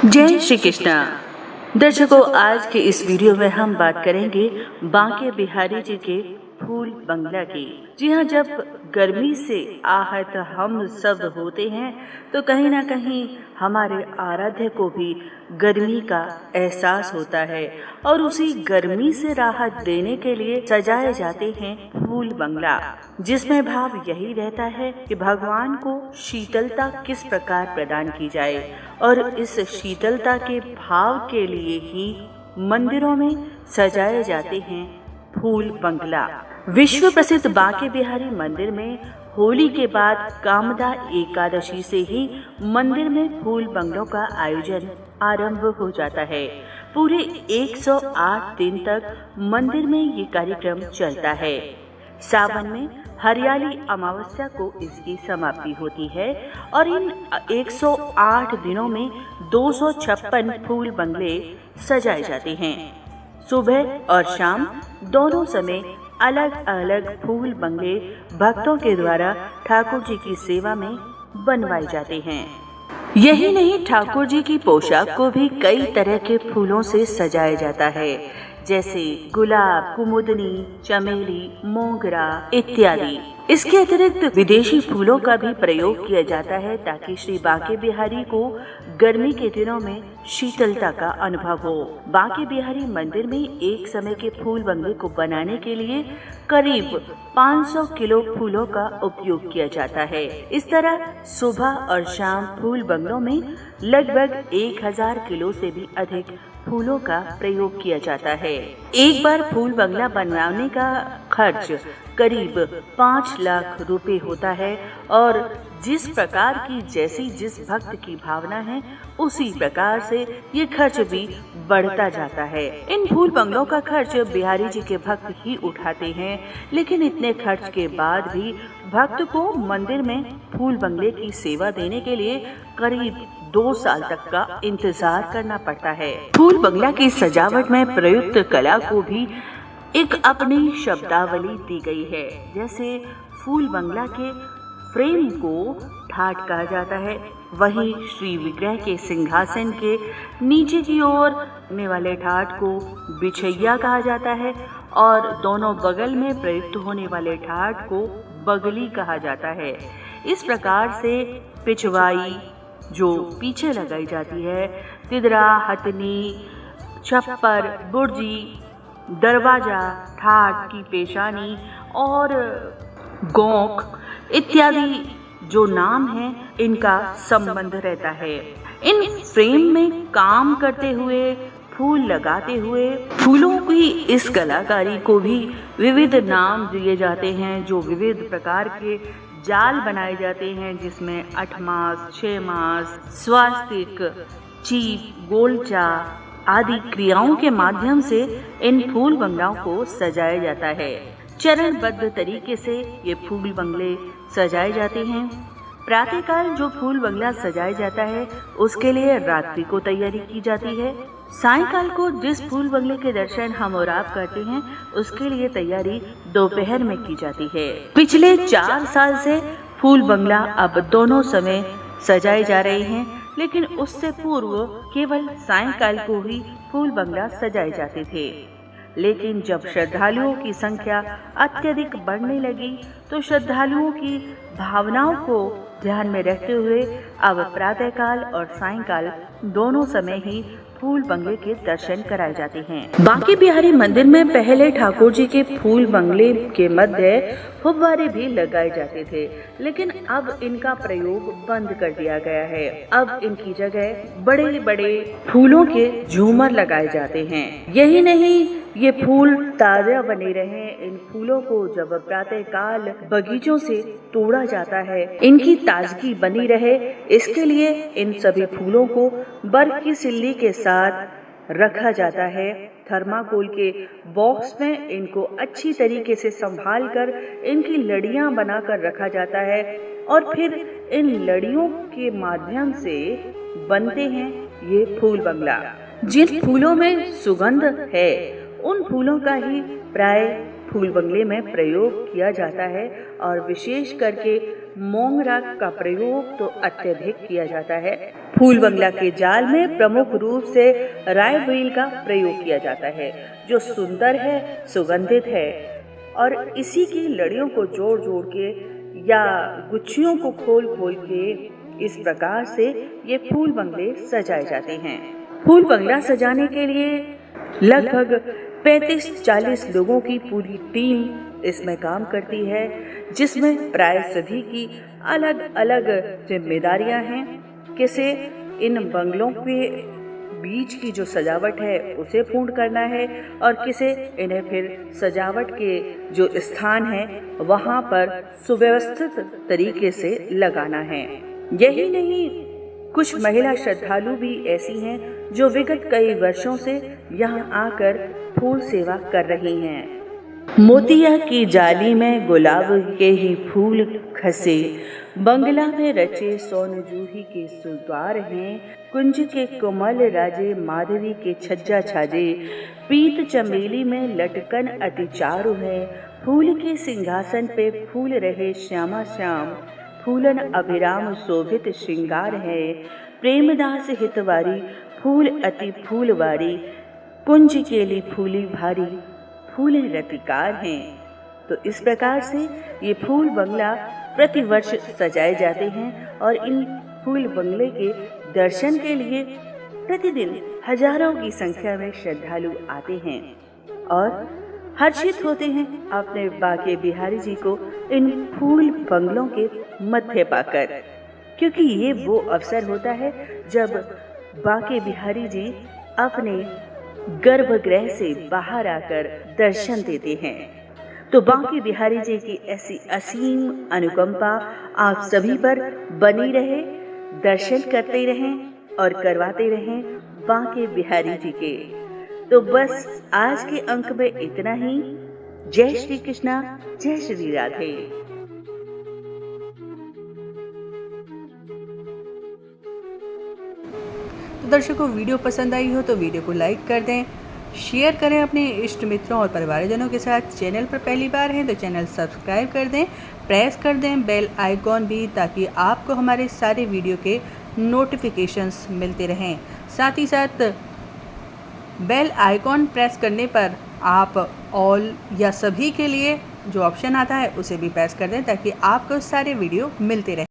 जय श्री कृष्णा। दर्शकों, आज के इस वीडियो में हम बात करेंगे बांके बिहारी जी के फूल बंगला की। जी हाँ, जब गर्मी से आहत हम सब होते हैं तो कहीं ना कहीं हमारे आराध्य को भी गर्मी का एहसास होता है और उसी गर्मी से राहत देने के लिए सजाए जाते हैं फूल बंगला, जिसमें भाव यही रहता है कि भगवान को शीतलता किस प्रकार प्रदान की जाए और इस शीतलता के भाव के लिए ही मंदिरों में सजाए जाते हैं फूल बंगला। विश्व प्रसिद्ध बांके बिहारी मंदिर में होली के बाद कामदा एकादशी से ही मंदिर में फूल बंगलों का आयोजन आरंभ हो जाता है। पूरे 108 दिन तक मंदिर में ये कार्यक्रम चलता है। सावन में हरियाली अमावस्या को इसकी समाप्ति होती है और इन 108 दिनों में 256 फूल बंगले सजाए जाते हैं। सुबह और शाम दोनों समय अलग अलग फूल बंगले भक्तों के द्वारा ठाकुर जी की सेवा में बनवाए जाते हैं। यही नहीं, ठाकुर जी की पोशाक को भी कई तरह के फूलों से सजाया जाता है, जैसे गुलाब, कुमुदनी, चमेली, मोगरा इत्यादि। इसके अतिरिक्त विदेशी फूलों का भी प्रयोग किया जाता है ताकि श्री बांके बिहारी को गर्मी के दिनों में शीतलता का अनुभव हो। बांके बिहारी मंदिर में एक समय के फूल बंगले को बनाने के लिए करीब 500 किलो फूलों का उपयोग किया जाता है। इस तरह सुबह और शाम फूल बंगलों में लगभग 1000 किलो से भी अधिक फूलों का प्रयोग किया जाता है। एक बार फूल बंगला बनवाने का खर्च करीब 5 लाख रुपए होता है और जिस प्रकार की जिस भक्त की भावना है उसी प्रकार से ये खर्च भी बढ़ता जाता है। इन फूल बंगलों का खर्च बिहारी जी के भक्त ही उठाते हैं, लेकिन इतने खर्च के बाद भी भक्त को मंदिर में फूल बंगले की सेवा देने के लिए करीब 2 साल तक का इंतजार करना पड़ता है। फूल बंगला की सजावट में प्रयुक्त कला को भी एक अपनी शब्दावली दी गई है। जैसे फूल बंगला के फ्रेम को ठाट कहा जाता है, वहीं श्री विग्रह के सिंहासन के नीचे की ओर होने वाले ठाट को बिछैया कहा जाता है और दोनों बगल में प्रयुक्त होने वाले ठाट को बगली कहा जाता है। इस प्रकार से पिछवाई जो पीछे लगाई जाती है, तिदरा, हथनी, छप्पर, बुर्जी, दरवाजा, ठाट की पेशानी और गोंख इत्यादि जो नाम है इनका संबंध रहता है। इन फ्रेम में काम करते हुए, फूल लगाते हुए फूलों की इस कलाकारी को भी विविध नाम दिए जाते हैं, जो विविध प्रकार के जाल बनाए जाते हैं, जिसमें 8 मास, 6 मास, स्वास्तिक, चीप, गोलचा आदि क्रियाओं के माध्यम से इन फूल बंगलों को सजाया जाता है। चरणबद्ध तरीके से ये फूल बंगले सजाए जाते हैं। प्रातःकाल जो फूल बंगला सजाया जाता है उसके लिए रात्रि को तैयारी की जाती है। सायंकाल को जिस फूल बंगले के दर्शन हम और आप करते हैं उसके लिए तैयारी दोपहर में की जाती है। पिछले 4 साल से फूल बंगला अब दोनों समय सजाए जा रहे हैं, लेकिन उससे पूर्व केवल सायंकाल को ही फूल बंगला सजाए जाते थे। लेकिन जब श्रद्धालुओं की संख्या अत्यधिक बढ़ने लगी तो श्रद्धालुओं की भावनाओं को ध्यान में रखते हुए अब प्रातःकाल और सायंकाल दोनों समय ही फूल बंगले के दर्शन कराए जाते हैं। बांके बिहारी मंदिर में पहले ठाकुर जी के फूल बंगले के मध्य फुब्बारे भी लगाए जाते थे, लेकिन अब इनका प्रयोग बंद कर दिया गया है। अब इनकी जगह बड़े बड़े फूलों के झूमर लगाए जाते हैं। यही नहीं, ये फूल ताजा बने रहे, इन फूलों को जब प्रातः काल बगीचों से तोड़ा जाता है, इनकी ताजगी बनी रहे, इसके लिए इन सभी फूलों को बर्फ की सिल्ली के साथ रखा जाता है। थर्माकोल के बॉक्स में इनको अच्छी तरीके से संभाल कर इनकी लड़ियां बनाकर रखा जाता है और फिर इन लड़ियों के माध्यम से बनते हैं ये फूल बंगला। जिन फूलों में सुगंध है उन फूलों का ही प्राय फूल बंगले में प्रयोग किया जाता है और विशेष करके मोंगरा का प्रयोग तो अत्यधिक किया जाता है। फूल बंगला के जाल में प्रमुख रूप से राय बेल का प्रयोग किया जाता है, जो सुंदर है, सुगंधित है, और इसी की लड़ियों को जोड़ जोड़ के या गुच्छियों को खोल खोल के इस प्रकार से ये फूल बंगले सजाए जाते हैं। फूल बंगला सजाने के लिए लगभग 35-40 लोगों की पूरी टीम इसमें काम करती है, जिसमें प्राय सभी की अलग अलग जिम्मेदारियां हैं। किसे इन बंगलों के बीच की जो सजावट है उसे पूर्ण करना है और किसे इन्हें फिर सजावट के जो स्थान है वहां पर सुव्यवस्थित तरीके से लगाना है। यही नहीं, कुछ महिला श्रद्धालु भी ऐसी हैं जो विगत कई वर्षों से यहाँ आकर फूल सेवा कर रही हैं। मोतिया की जाली में गुलाब के ही फूल खसे, बंगला में रचे सोन जूही के सुद्वार हैं। कुंज के कोमल राजे, माधवी के छज्जा छाजे, पीत चमेली में लटकन अति चारु है। फूल के सिंहासन पे फूल रहे श्यामा श्याम, फूलन अभिराम शोभित श्रृंगार है। प्रेमदास हितवारी, फूल अति फूलवारी, कुंज केली फूली भारी, फूले रतिकार हैं। तो इस प्रकार से ये फूल बंगला प्रतिवर्ष सजाए जाते हैं और इन फूल बंगले के दर्शन के लिए प्रतिदिन हजारों की संख्या में श्रद्धालु आते हैं और हर्षित होते हैं अपने बांके बिहारी जी को इन फूल बंगलों के मध्य पाकर, क्योंकि ये वो अवसर होता है जब बांके बिहारी जी अपने गर्भगृह से बाहर आकर दर्शन देते हैं। तो बांके बिहारी जी की ऐसी असीम अनुकंपा आप सभी पर बनी रहे, दर्शन करते रहें और करवाते रहें बांके बिहारी जी के। तो बस आज के अंक में इतना ही। जय श्री कृष्णा, जय श्री राधे। तो दर्शकों, वीडियो पसंद आई हो तो वीडियो को लाइक कर दें, शेयर करें अपने इष्ट मित्रों और परिवारजनों के साथ। चैनल पर पहली बार हैं तो चैनल सब्सक्राइब कर दें, प्रेस कर दें बेल आइकॉन भी, ताकि आपको हमारे सारे वीडियो के नोटिफिकेशंस मिलते रहें। साथ ही साथ बेल आइकॉन प्रेस करने पर आप ऑल या सभी के लिए जो ऑप्शन आता है उसे भी प्रेस कर दें, ताकि आपको सारे वीडियो मिलते रहें।